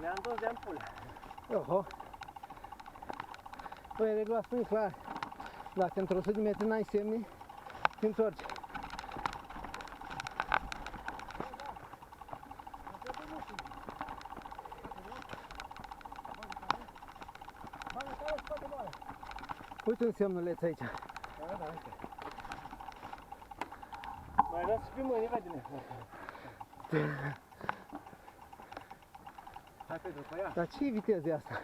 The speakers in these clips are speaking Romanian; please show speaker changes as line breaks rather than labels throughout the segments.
Le-am dus de ampulă.
Oho. Păi, regula spune clar. Dacă într-o 100 de metri n-ai semne, te întorci. Uite un semnuleț aici.
Da, da, uite. Mai las și pe mâini, vede-ne. Hai pe după ea.
Dar ce viteză e asta?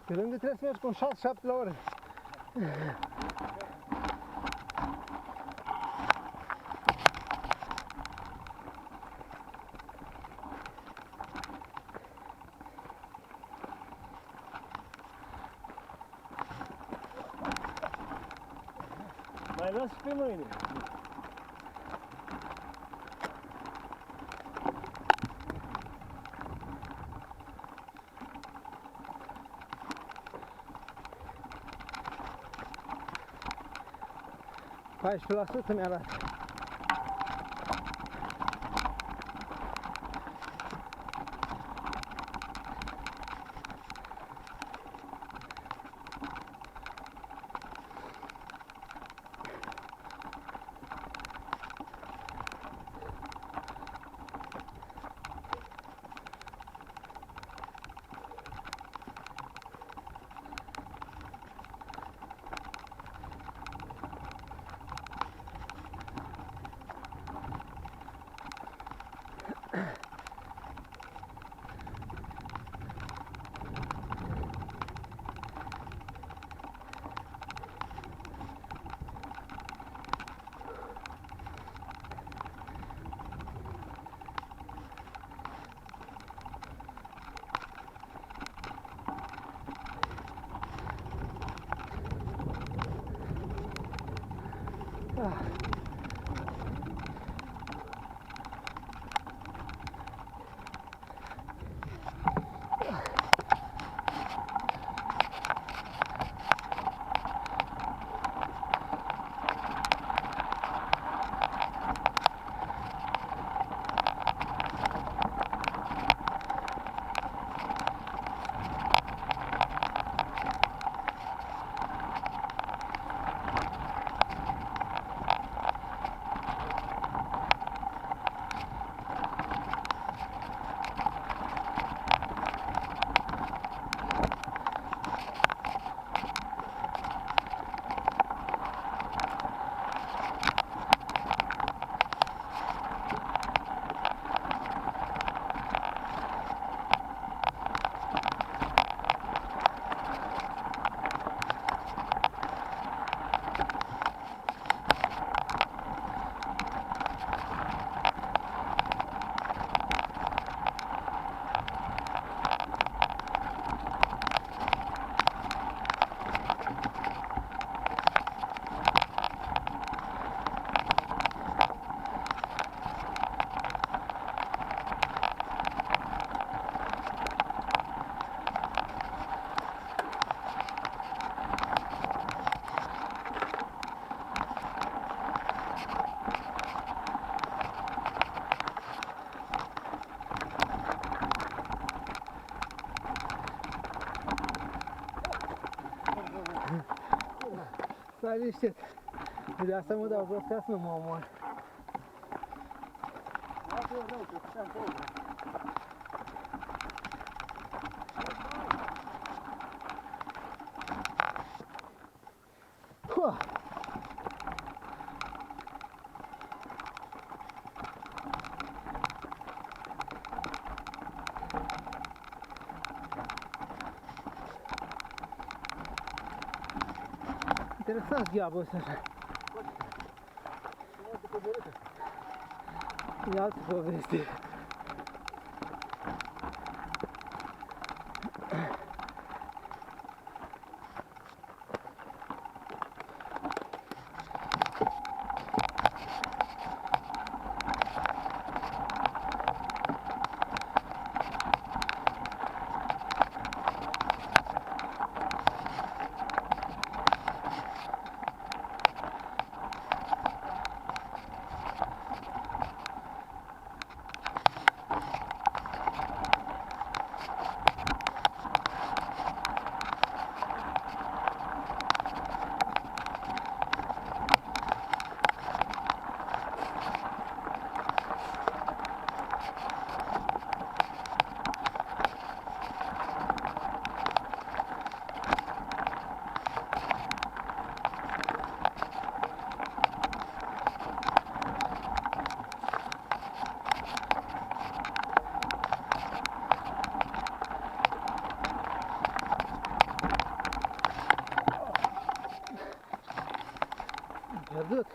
Pe lângă trebuie să mergi cu un 6-7 la oră.
Mai las și pe mâini.
%14 mi-arată. Stai liniștit. De asta mă dau jos ca să nu mă omor. Interesant diavolul ăsta așa. E altă poveste. văzut?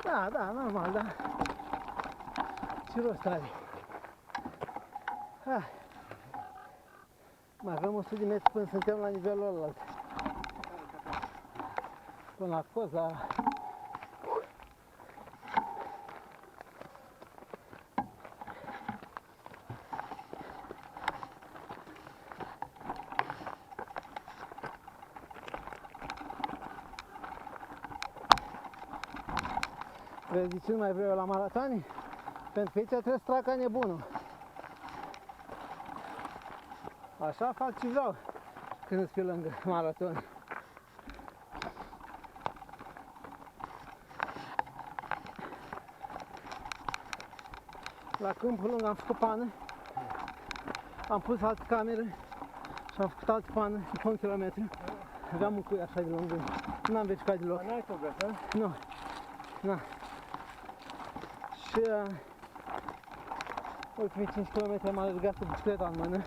Da, da, normal, da. Ce rost are? Hai. Mai avem 100 de metri până suntem la nivelul ălalt. Până la coza. Vezi de ce nu mai vreau eu la maratoane? Pentru că aici trebuie să trag ca nebunul. Așa fac ce vreau când îți pe lângă maraton. La câmpul lung am făcut pană, am pus altă cameră și am făcut altă pană după 1 kilometru. Aveam un cui așa de lung, nu am verificat deloc.
N-ai făcut, hă?
Nu, nu. Și ultimii 5 km am alergat cu bicicleta în mână.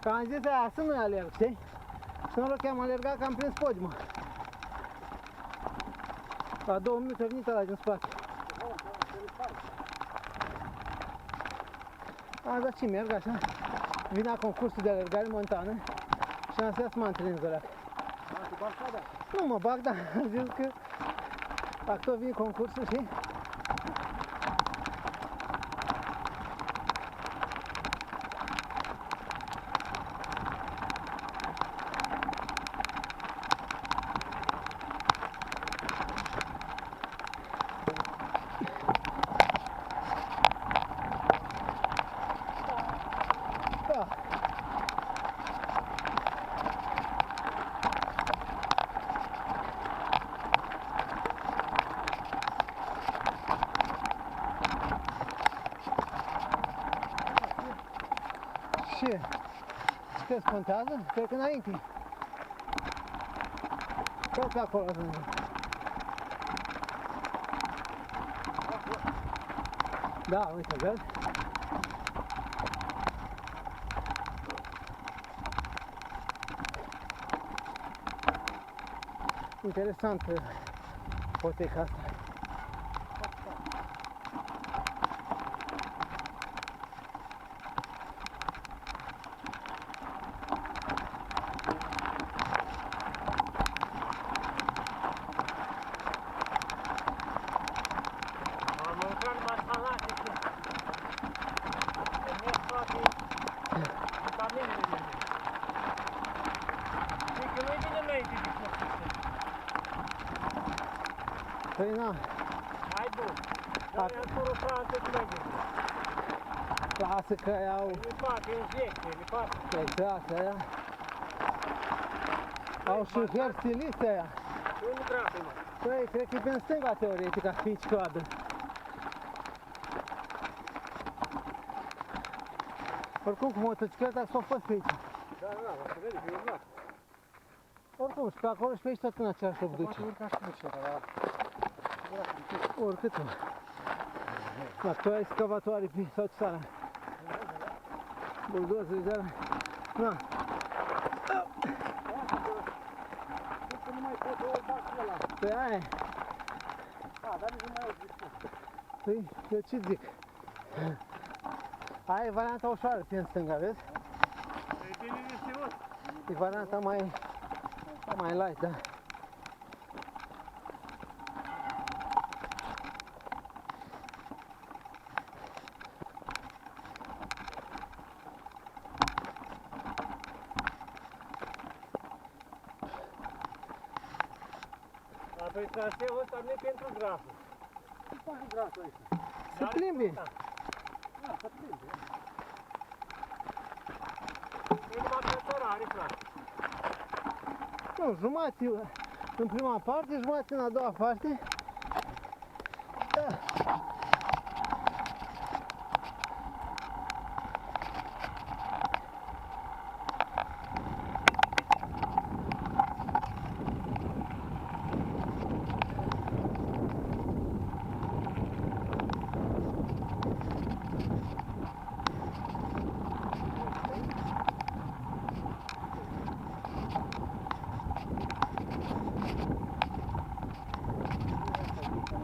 Că am zis aia să nu-i alerg, știi? Și noroc că am alergat că am prins podiumul. La 2 minute a venit ăla din spate. A, dar ce merg așa? Vinea concursul de alergare montană și am să mă antrenez ăla. Nu mă bag, dar am zis că dacă tot vine concursul, știi? Da. Ce crezi contează? Cred că înainte. Cred că acolo ajunge. Da, uite, vezi? Interesant poteca asta.
Am mâncat masalate și îmi ies toate vitaminele de mine. Și că nu-i bine înainte de cosmiște.
Păi na,
Hai bun, dar i-am surufat atât mai bine.
lasă că au
Le fac injecție, le fac.
exact aia. Au și hair stilist aia.
Unde dracu, mă?
Păi, cred că e pe stânga teoretic, ar fi cioadă. Oricum, cu motocicleta s-au fost pe aici.
Da, da, o să vede că e urmat.
Oricum, și pe acolo și pe aici tot în același loc duce.
Poate urca și duce, dar...
Oricât. Da, tu ai excavatoare pe sau ce sara? Buldozere de alea. Na.
Că nu mai pot o fac ăla.
Păi aia e.
Da, dar nici nu mai au.
Păi, eu ce zic? Aia e varianta ușoară pe în stânga, vezi?
E bine reținut.
E varianta mai light, da.
Păi traseul ăsta nu e pentru graful. Ce faci graful ăsta?
Se plimbi.
Da, se plimbi. are, frate.
Nu, jumătate în prima parte, jumătate în a doua parte. Da.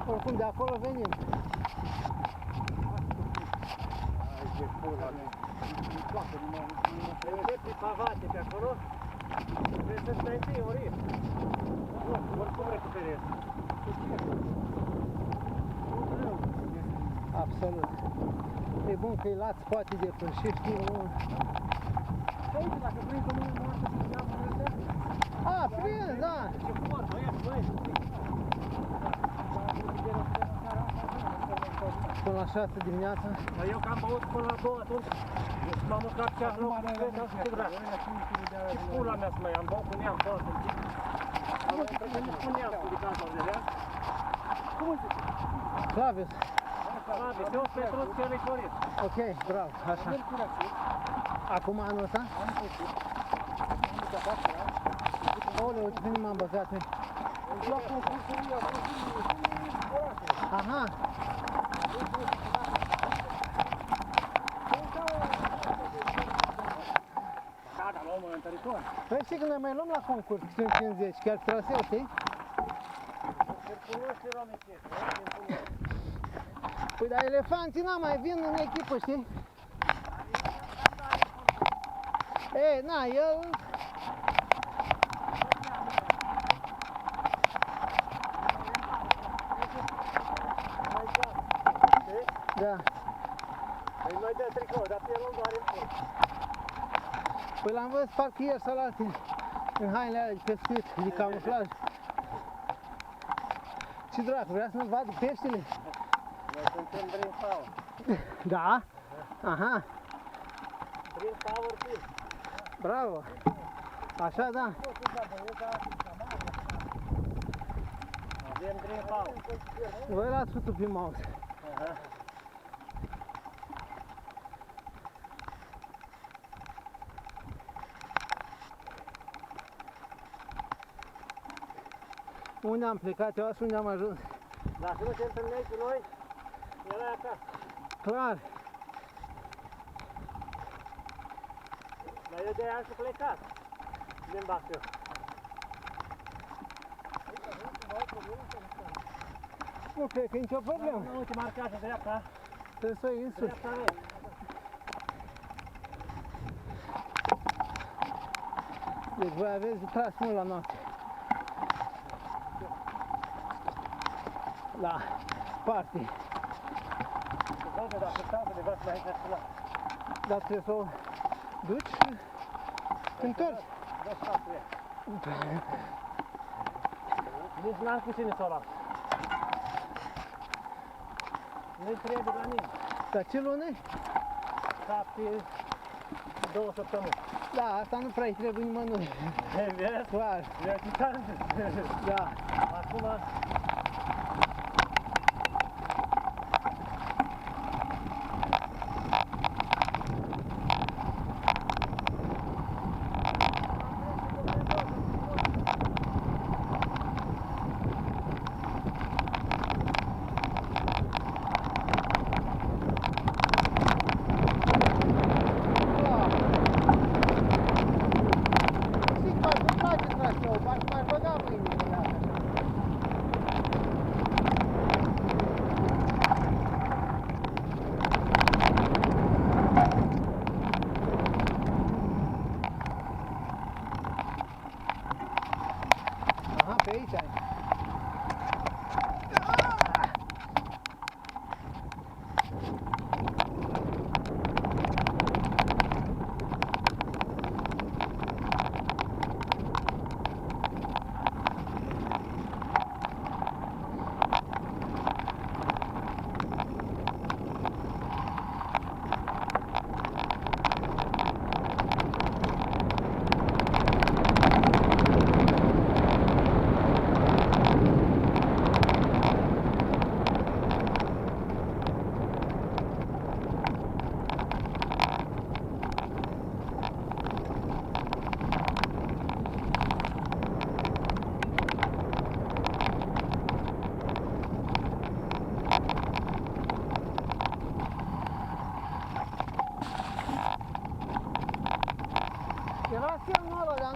Oricum de acolo venim.
Trebuie pavate pe acolo. Trebuie să stai întâi, ori. Oricum recuperezi.
Absolut. E bun că-i lați poate de pânșit, știi, nu?
Uite, dacă vrei că mâine moartă să-ți ia mână.
A, prind, da.
Ce frumos, băieți.
Până la 6 dimineața.
Dar eu că am băut până la 2 atunci. M-am mâncat chiar rău. Ce drag. Și pula mea să mai am băut cu neam tot în timp. Nu spuneam cu ridicatul de rea. Cum îți zice?
Clavius.
Clavius, eu Petruț chiar e Florin.
Ok, bravo, așa. Acum anul ăsta? Oleu, ce bine m-am băgat. Aha.
Da, luăm în teritoriu.
Păi știi că noi mai luăm la concurs 50, chiar traseu, știi?
Circuloși romice.
Păi dar elefanții n-am mai vin în echipă, știi? Ei, na, el... Da.
Păi mai dă tricou, dar pe el nu are în
Păi l-am văzut parcă ieri sau la alții, în hainele alea de pescuit, de camuflaj. Ce dracu, vrea să nu vadă peștele?
Noi suntem Dream Power.
Da? Aha,
Dream Power Team.
bravo. Așa, da.
Avem Dream Power.
Voi l-ați făcut pe mouse. Unde am plecat eu, unde am ajuns?
Dacă nu te întâlneai cu noi, erai acasă.
Clar.
Dar eu de-aia am și plecat. Din Bacău.
Nu cred că e nicio problemă.
Uite, marcașă dreapta.
Trebuie să o iei în sus.
Dreapta mea.
Deci voi aveți de tras mult la noapte. La party.
Uite, dacă stau pe undeva să mai aici la.
Dar trebuie să o duci și te întorci.
Dă statul ea. Nici n-am cu cine să o las. Nu-i trebuie la nimeni.
Dar ce lună?
2 săptămâni.
Da, asta nu prea-i trebuie nimănui.
Vezi?
Clar.
Eu ți-am zis.
Da.
Acum...
Zic, mai place traseul, mai băga mâinile la asta.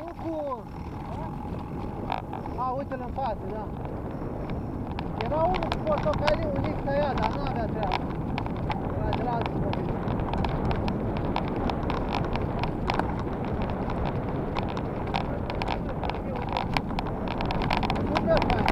unul cu... A, uite-l în față, da. Era unul cu portocaliu, un X tăiat, dar nu avea treabă. Era de la altul mobil. Super fain.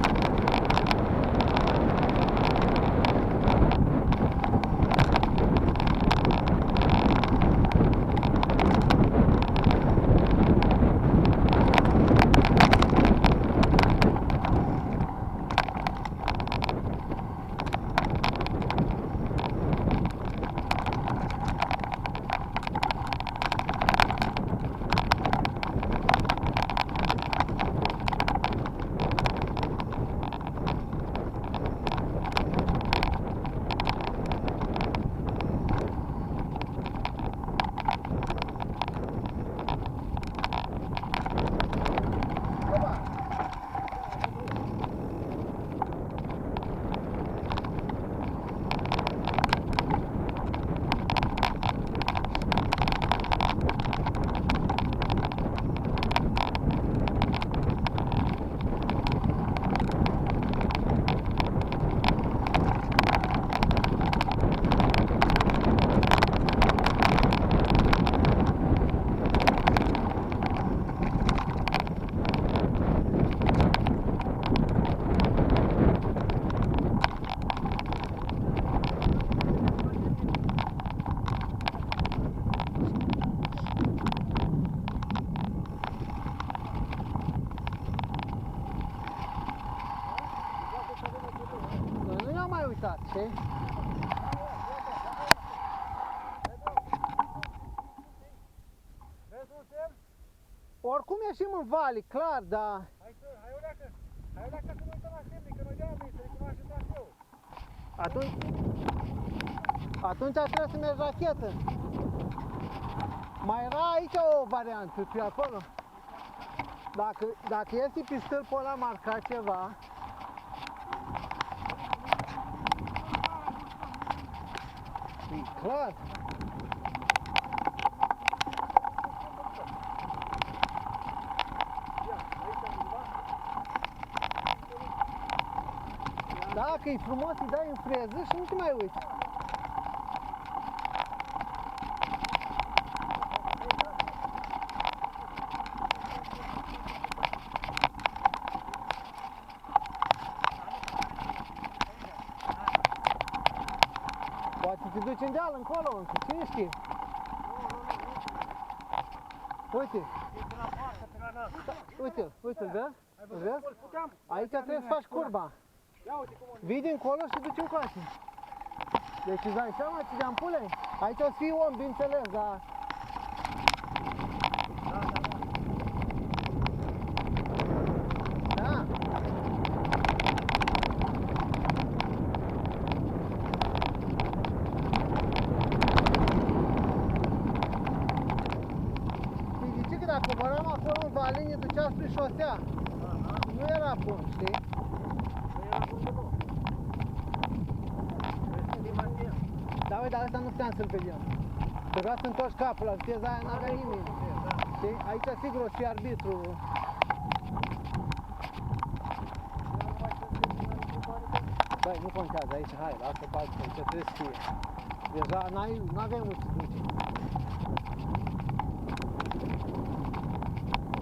Ce? Oricum ieșim în vali, clar, dar...
Hai o leacă să nu uităm la semne, că noi de-aia vrei să recunoaște traseul.
Atunci trebuie să mergi rachetă. Mai era aici o variantă, pe acolo. Dacă iesi pe stâlpul ăla marcat ceva, e clar. Dacă e frumos, îi dai în freză și nu te mai uiți. Poate te duci în deal încolo, încă, cine știe? Uite. Uite, uite-l vezi? Îl vezi? Aici trebuie să faci curba. Vii dincolo și te duci încoace. Deci îți dai seama ce de ampule? Aici o să fii om, bineînțeles, dar... Da. Știi de ce? Că dacă coboram acolo în vale, ne ducea spre șosea. Nu era bun, știi? Da, uite, dar ăsta nu puteam să-l vedem. Trebuia să întorci capul, la viteza aia n-avea nimeni. Știi? Aici sigur o să fie arbitru. Băi, nu contează aici, hai, lasă pe altfel, ce trebuie să fie. Deja n-avem unde să duce.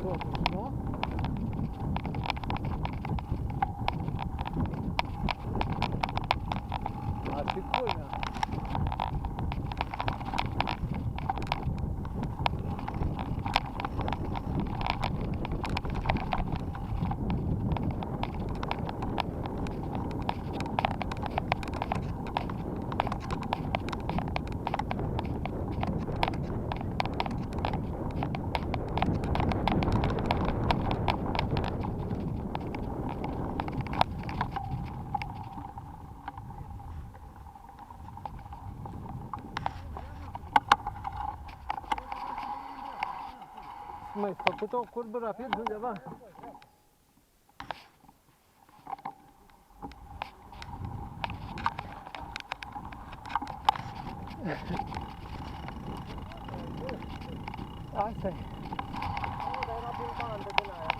Totuși, nu? Ar fi culmea. Mai făcut o curbă rapid undeva? Asta e.
bandă din aia.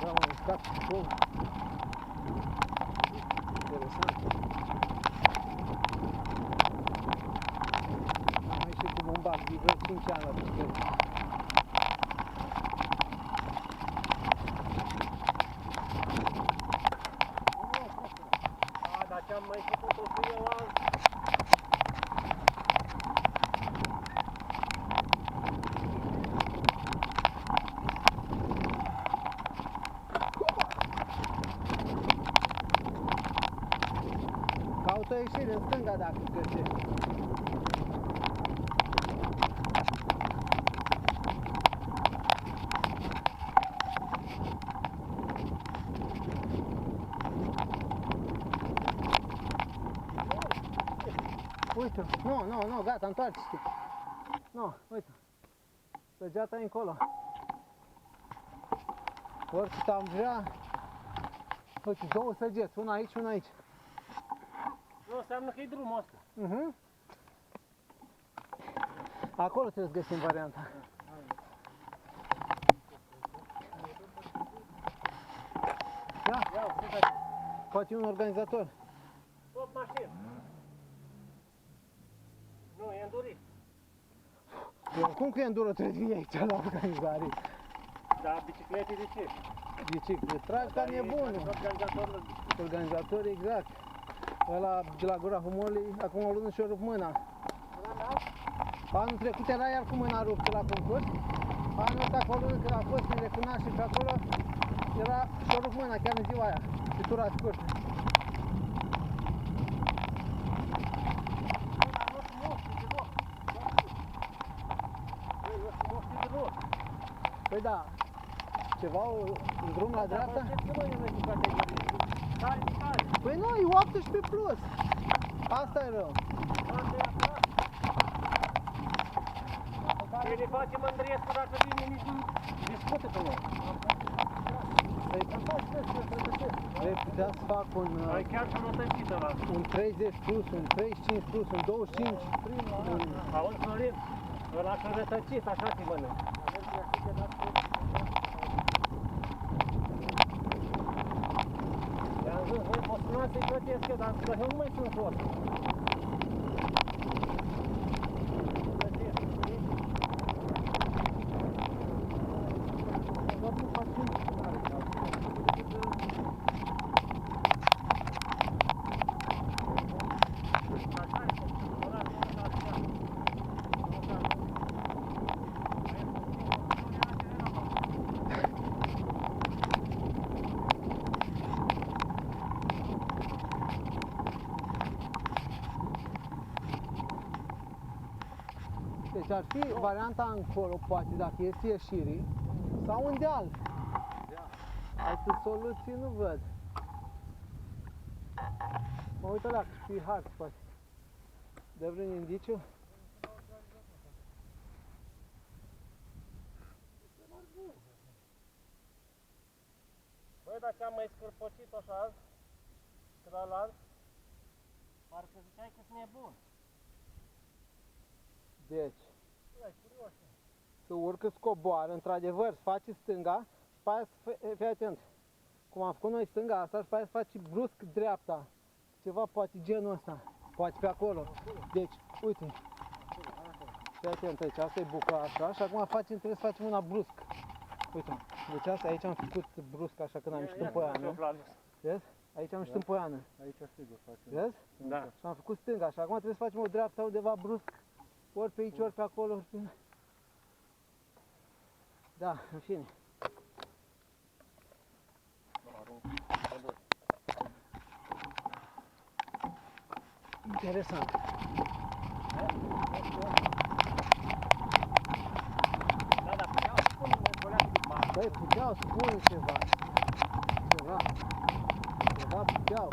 Da, m-am uscat și foc. Interesant. Am ieșit cu bombac de vreo 5 ani la putere.
A, dar ce-am mai făcut-o cu eu azi?
Caută o ieșire în stânga dacă găsești. Uite, nu, gata, întoarce-te. Nu, uite. Săgeata e încolo. Oricât am vrea. Uite, două săgeți, una aici, una aici.
Nu, înseamnă că e drumul ăsta.
Acolo trebuie să găsim varianta. Da,
Ia, uite,
poate e un organizator.
tot mașină. Nu, e îndurit.
Cum că e enduro trebuie să fie aici la organizare?
Dar biciclete de ce?
Biciclete, tragi ca nebunul.
Organizatorul.
Organizator, exact. Ăla de la Gura Humorului, acum o lună și-o rup mâna. Anul trecut era iar cu mâna ruptă la concurs. Anul ăsta, cu o lună când a fost în Recunaș și pe acolo, era și-o rup mâna chiar în ziua aia. Și tura scurtă. Păi da, ceva, un drum la dreapta? Păi nu, e 18 plus. Asta e rău.
Noi ne facem Andriescu dacă vine, nici nu discută cu noi.
Vei putea să fac
Ai chiar sănătățită la asta.
un 30 plus, un 35 plus, un 25.
Auzi, Florin, ăla sănătățit, așa te mănânc. I-am zis, voi mă sunați să-i plătesc eu, dar eu nu mai sunt tot.
Deci ar fi varianta încolo, poate, dacă este ieșirii, sau un deal. Alte soluții nu văd. Mă uit ăla, și hard, poate. Dă vreun indiciu?
Băi, dar ce-am mai scârpocit așa azi, când la lanț, parcă ziceai că sunt nebun.
Deci,
Băi, curios.
să urcă, să coboară, într-adevăr, să faci stânga și pe aia să fii atent. Cum am făcut noi stânga asta și pe aia să faci brusc dreapta. Ceva poate genul ăsta, poate pe acolo. Deci, uite, fii atent aici, asta e buca așa și acum facem, trebuie să facem una brusc. Uite, deci asta aici am făcut brusc așa când am ieșit în poiană. Vezi? Aici am ieșit în poiană.
Aici sigur facem.
Vezi?
Da.
Și am făcut stânga și acum trebuie să facem o dreapta undeva brusc. Ori pe aici, ori pe acolo, ori pe... Da, în fine. Interesant.
Da, dar puteau să spună, mă, coleagul de bani.
Băi, puteau spune ceva. Da, puteau.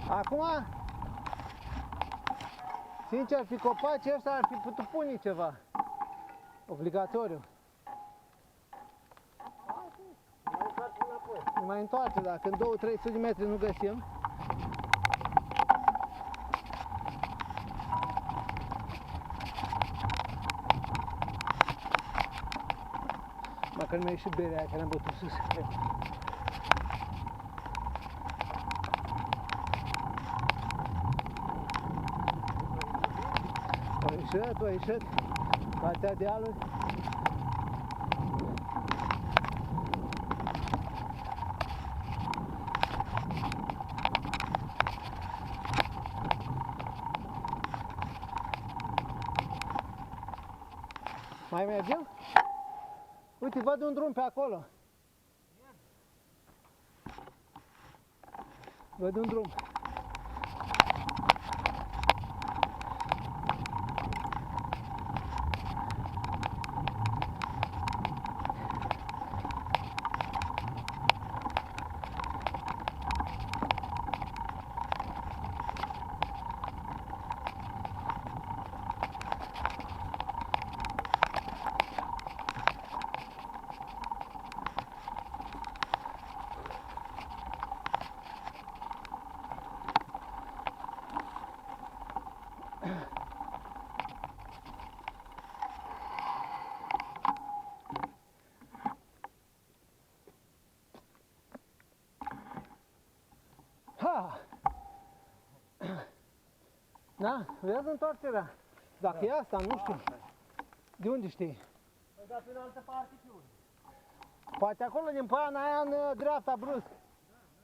Acum, sincer, pe copacii ăștia ar fi putut pune ceva. Obligatoriu. Ne mai întoarce, dacă în 2-300 de metri nu găsim. Măcar nu mai ieși berea aia, că ne-am bătut sus. O ieșit, partea dealuri. Mai mergem? Uite, văd un drum pe acolo. Văd un drum. Ha! Da, vezi întoarcerea. Dacă e asta, nu știu. De unde știi?
Păi da, prin altă parte pe unde?
Poate acolo din poiana aia în dreapta brusc.
Da,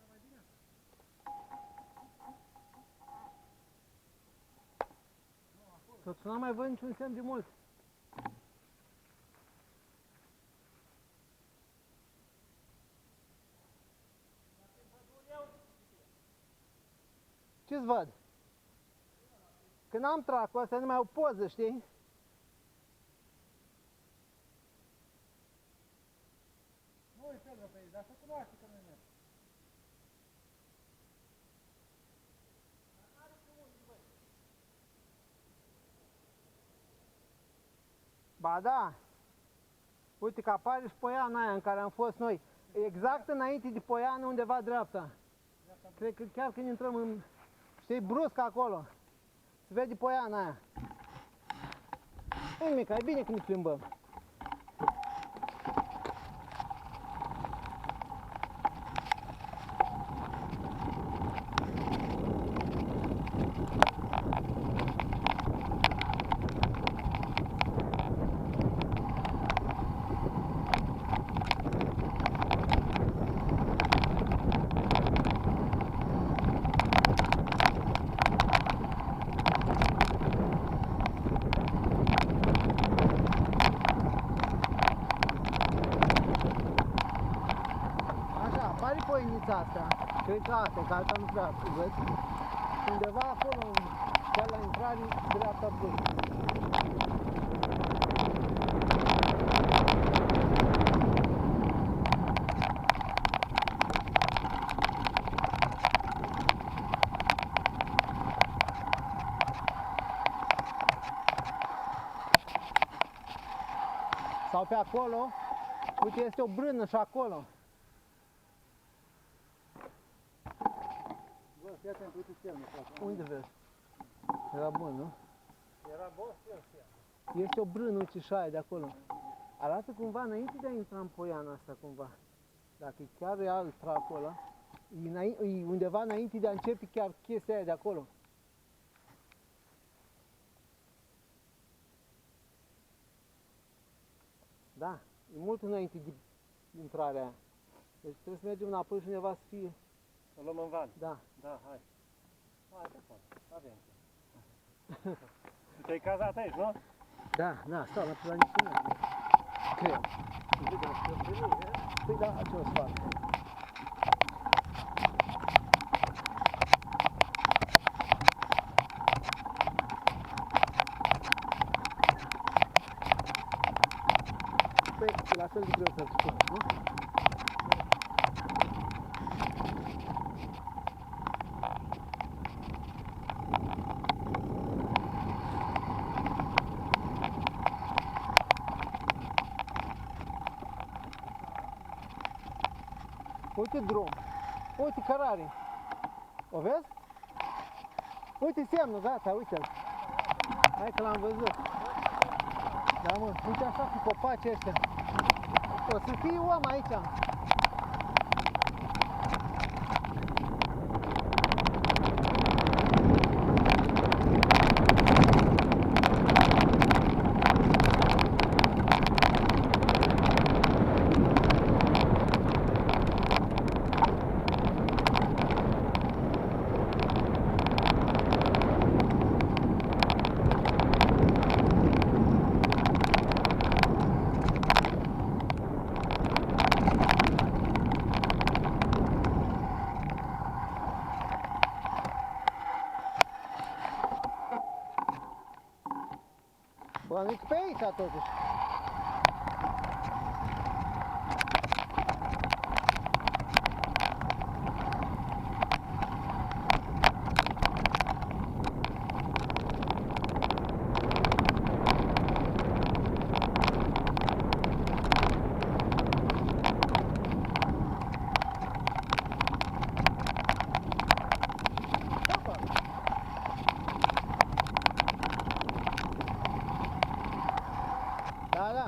mai bine.
Totuși n-am mai văzut niciun semn de mult. Ce-ți văd? Când am tracul ăsta, numai o poză, știi?
Nu e Pedro pe ei, dar să cunoaște că nu-i merg.
Ba da. Uite că apare și poiana aia în care am fost noi. Exact înainte de poiană, undeva dreapta. Cred că chiar când intrăm în... Știi, brusc acolo. Se vede poiana aia. Nu nimic, e bine că ne plimbăm. Poienița asta, cred că asta, că alta nu prea văd, undeva acolo, chiar la intrare, dreapta brusc. Sau pe acolo, uite, este o brână și acolo.
Fii atent, uite semnul acolo.
Unde vezi? Era bun, nu?
Era bun semn.
Este o brână, uite, și aia de acolo. Arată cumva înainte de a intra în poiana asta, cumva. Dacă e chiar real tracul ăla, e undeva înainte de a începe chiar chestia aia de acolo. Da, e mult înainte de intrarea aia. Deci trebuie să mergem înapoi și undeva să fie.
Să luăm în van.
Da.
Da, hai. Hai, te pot. Avem. Te-ai cazat aici, nu?
Da, da, stau la planificare. Cred. Păi da, ce o să fac? e la fel de greu să-l spun, nu? Uite drum, uite cărare, o vezi? Uite semnul, gata, uite-l. Hai că l-am văzut. Da, mă, uite așa cu copacii ăștia. O să fie om aici. Bănuiți pe aici totuși. Da, da.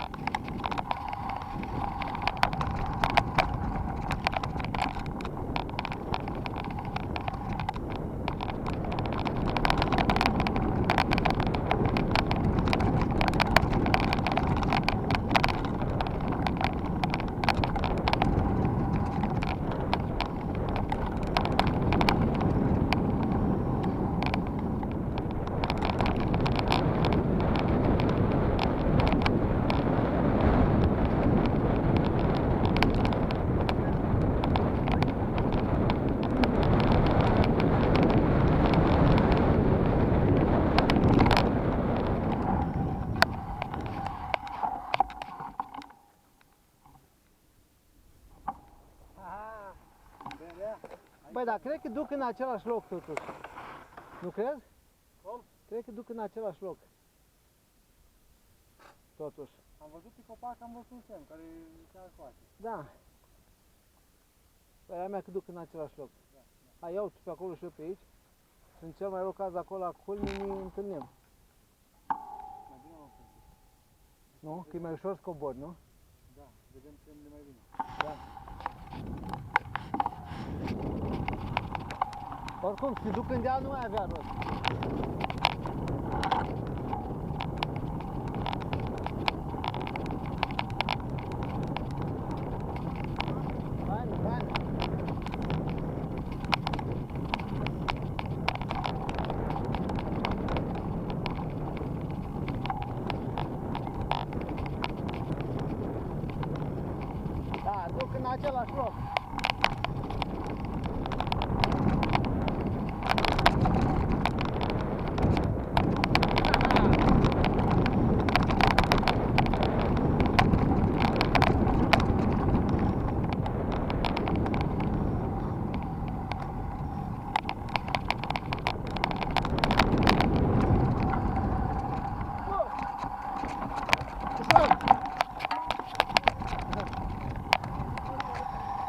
Băi, dar cred că duc în același loc totuși. Nu crezi?
Cum?
Cred că duc în același loc. Totuși.
Am văzut pe copac, am văzut un semn care se arcoate.
Da. Părerea mea că duc în același loc.
Da.
Hai, iau tu pe acolo și eu pe aici. Și în cel mai rău caz acolo la culmi ne întâlnim.
Mai bine am făcut.
Nu? Că e mai ușor să cobori, nu?
Da, vedem ce ne mai vine.
Da. Oricum, să duc în deal nu mai avea rost. Bine, bine. Da, duc în același loc.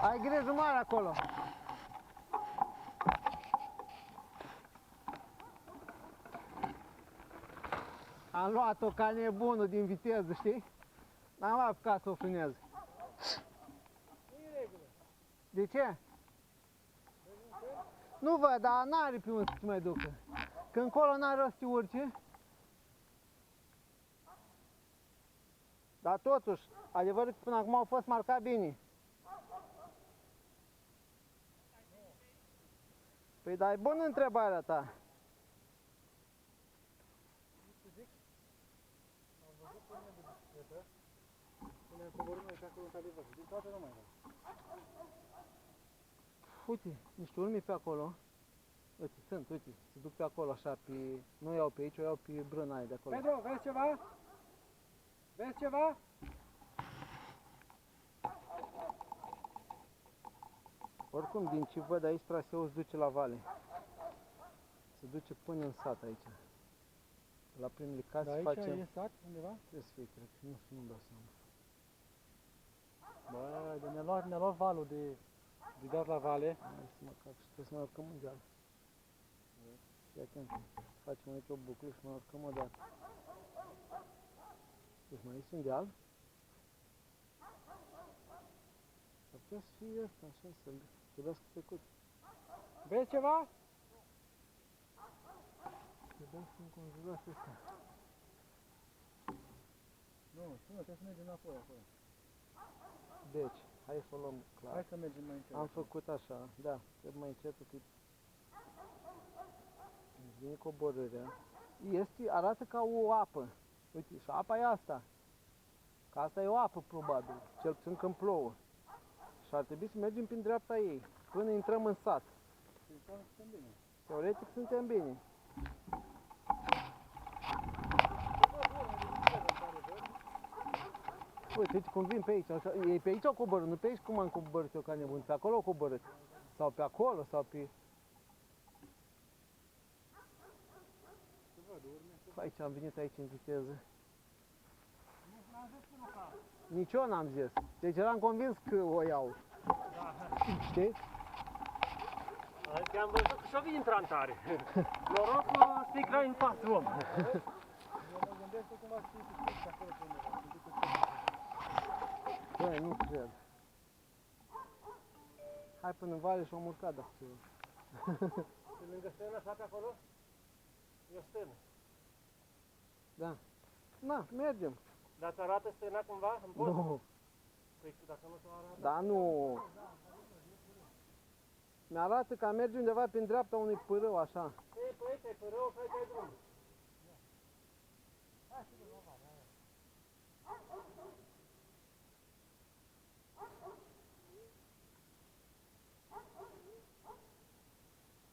Ai grijă mare acolo. Am luat-o ca nebunul din viteză, știi? N-am apucat să o frânez. De ce? Nu văd, dar n-are pe unde să se mai ducă. Că încolo n-are rost să te urce. Dar totuși, adevărul că până acum au fost marcat bine. Păi dar e bună întrebarea ta.
Am văzut pe mine de bicicletă. Și ne-am coborât noi și acolo într-adevăr. Din toate nu mai văd.
Uite, niște urmi pe acolo. Uite, sunt, uite, se duc pe acolo așa, pe... Nu iau pe aici, o iau pe brâna aia de acolo.
Pedro, vezi ceva? Vezi ceva?
Oricum, din ce văd aici, traseul se duce la vale. Se duce până în sat aici. La primele case
Dar aici
facem...
e sat undeva?
Trebuie să fie, cred că nu știu, nu-mi dau seama.
Bă, de ne-a luat valul de dat la vale.
Hai să mă cac și trebuie să mai urcăm în deal. Fii atent. Facem aici o buclă și mai urcăm o dată. Deci mai este un deal. Ar putea să fie ăsta, așa, să-l trebuiască trecut.
Vezi ceva?
Trebuiască înconjurat ăsta.
Nu, trebuie să mergem înapoi acolo.
Deci, hai să o luăm clar.
Hai să mergem mai încet.
Am făcut așa, da, trebuie mai încet că vine coborârea. Este, arată ca o apă. Uite, și apa e asta. Că asta e o apă probabil, cel puțin când plouă. Și ar trebui să mergem prin dreapta ei, până intrăm în sat.
Suntem bine.
Teoretic suntem bine. Uite cum vin pe aici, așa, ei pe aici au coborât, nu pe aici cum am coborât eu ca nebun, pe acolo au coborât. Sau pe acolo, sau pe... Aici am venit aici în viteză. Nici eu n-am zis. Deci eram convins că o iau. Știi?
Te-am văzut că și-o vin intra în tare. Noroc că sticla în față om. Eu mă gândesc că cum ar fi să acolo pe undeva.
Băi, nu cred. Hai până în vale și am urcat dacă ceva.
Și lângă stână așa pe acolo? E o stână.
Da. Na, mergem.
Dar ți arată stâna cumva în post?
Nu.
Păi dacă nu ți-o arată...
Da, nu. Mi-arată că merge undeva prin dreapta unui pârâu, așa.
Ei, păi, te-ai părău, că ai drum.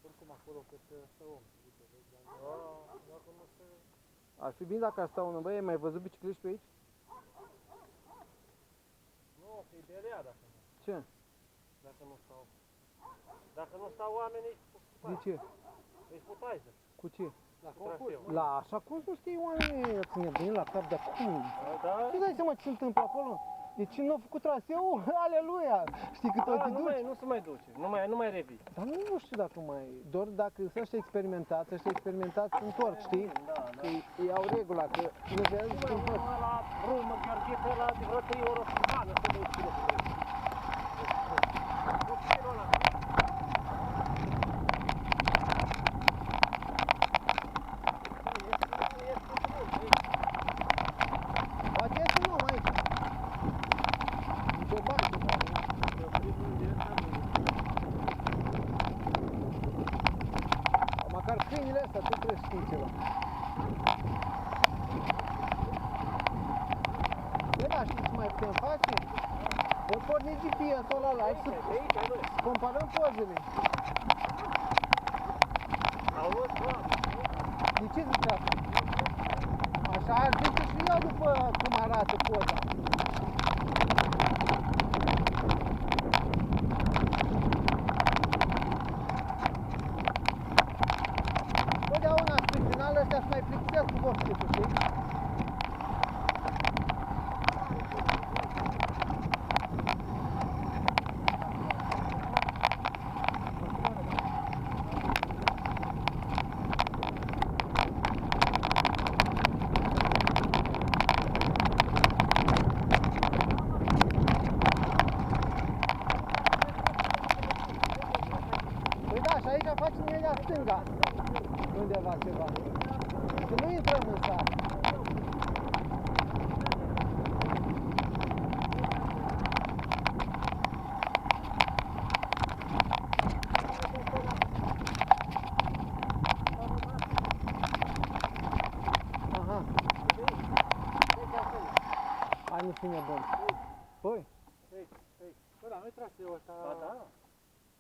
Oricum acolo cât stă om. Dacă nu se...
Ar fi bine dacă ar sta unul. Băi, ai mai văzut bicicliști pe aici?
Nu, că e belea dacă nu.
Ce?
Dacă nu stau. Dacă nu stau oamenii,
De ce?
îi putaize.
Cu ce?
La traseu.
La așa cum nu știi oamenii, ați nebunit la cap de acum.
Da?
Tu dai seama ce se întâmplă acolo? Deci nu a făcut traseul, aleluia! Știi că tot te duci?
Nu se mai duce, nu mai revii.
Dar nu știu dacă mai, doar dacă sunt ăștia experimentați se întorc, știi? Că ei au regula, că nu vezi cum pot.
La drumă, Gheorghe, pe ăla de vreo 3 ore o săptămână, să vezi cine se vede.
Poate este un om aici. Nicio bani, măcar câinile astea, tu trebuie să știi ceva. Păi da, știi ce mai putem face? Pot porni GPS-ul ăla live să comparăm pozele.
Auzi, bă?
De ce zici asta? Așa ar zice și eu după cum arată poza. Totdeauna spre final ăștia se mai plictisesc cu vopsitul, știi? Păi da, și aici facem imediat stânga, undeva ceva. Că nu intrăm în sat. Aha. Hai, nu fi nebun. Păi,
Bă, dar nu-i traseul ăsta... Ba da.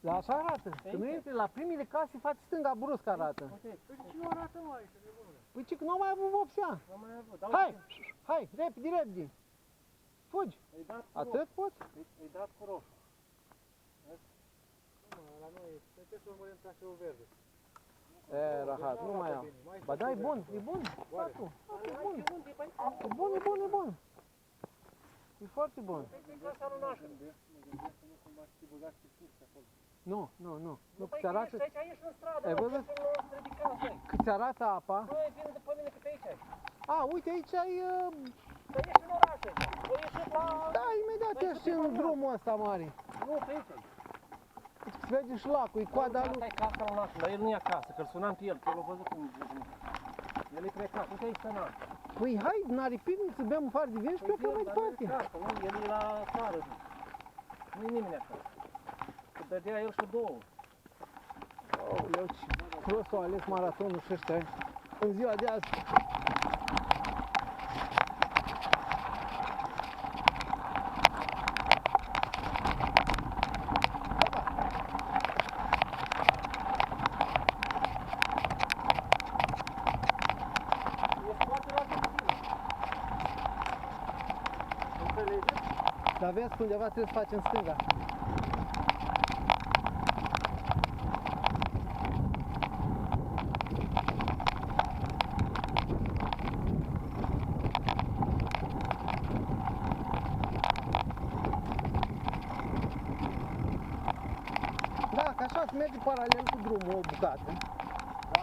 dar așa arată. Că nu intri la primele case, faci stânga brusc arată.
Uite, păi ce nu arată mai aici, nebunule?
Păi ce, că nu au mai avut vopsea.
N-am mai avut. Dar
Hai,
uite,
hai, repede, repede. Fugi.
îi dat cu
Atât poți?
roșu. Îi dat cu roșu. La noi, trebuie să urmărim traseul verde.
E, rahat, nu mai am. Ba da, e bun, e bun. Tatu, e bun. E bun, e bun, e bun. E foarte bun. Nu, nu, nu. Nu, câți arată...
Aici în stradă,
Ai văzut? Câți arată apa?
Nu, vine după mine cât aici ai.
A, uite, aici ai...
Că ești în oraș aici. O ieșit la...
Da, imediat ești în drumul ăsta mare.
Nu, pe aici ai.
Îți vede și lacul, e coada lui.
Asta e casa la nașul, dar el nu e acasă, că-l sunam pe el, că l-a văzut cum... El e plecat, uite aici stă nașul.
Păi hai, n-are pivniță, bem un far de vin și plecăm mai departe.
El e la țară. Nu-i nimeni acasă. Că dădea el și două.
Aoleu, ce prost au ales maratonul și ăștia în ziua de azi. Dar vezi că undeva trebuie să facem stânga. Da, că așa se merge paralel cu drumul o bucată.
Da,